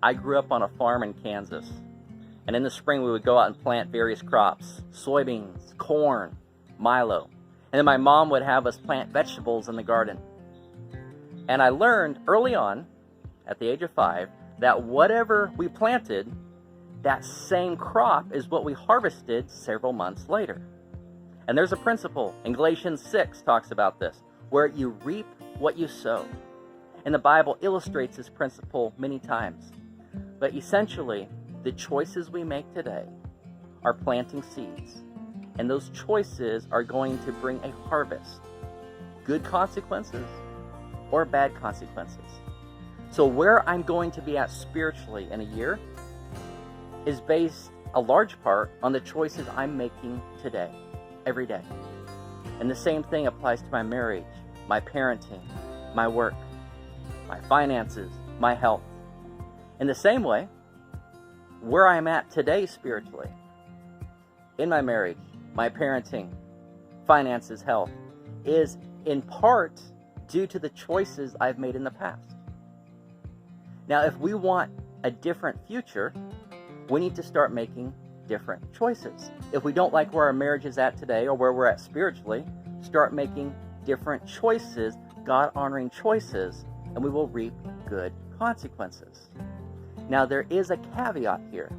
I grew up on a farm in Kansas, and in the spring we would go out and plant various crops, soybeans, corn, milo, and then my mom would have us plant vegetables in the garden. And I learned early on, at the age of 5, that whatever we planted, that same crop is what we harvested several months later. And there's a principle, in Galatians 6 talks about this, where you reap what you sow. And the Bible illustrates this principle many times. But essentially, the choices we make today are planting seeds. And those choices are going to bring a harvest. Good consequences or bad consequences. So where I'm going to be at spiritually in a year is based a large part on the choices I'm making today, every day. And the same thing applies to my marriage, my parenting, my work, my finances, my health. In the same way, where I'm at today spiritually, in my marriage, my parenting, finances, health, is in part due to the choices I've made in the past. Now, if we want a different future, we need to start making different choices. If we don't like where our marriage is at today or where we're at spiritually, start making different choices, God-honoring choices, and we will reap good consequences. Now, there is a caveat here.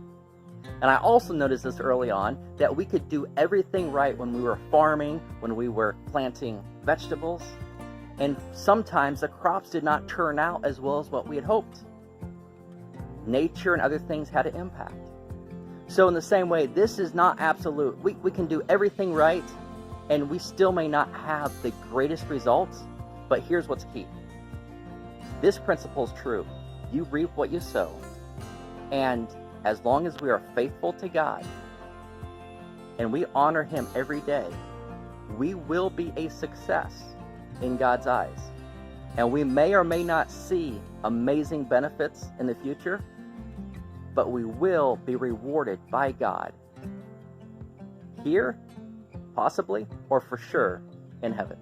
And I also noticed this early on, that we could do everything right when we were farming, when we were planting vegetables, and sometimes the crops did not turn out as well as what we had hoped. Nature and other things had an impact. So in the same way, this is not absolute. We can do everything right, and we still may not have the greatest results, but here's what's key. This principle is true. You reap what you sow, and as long as we are faithful to God and we honor Him every day, we will be a success in God's eyes. And we may or may not see amazing benefits in the future, but we will be rewarded by God here, possibly, or for sure in heaven.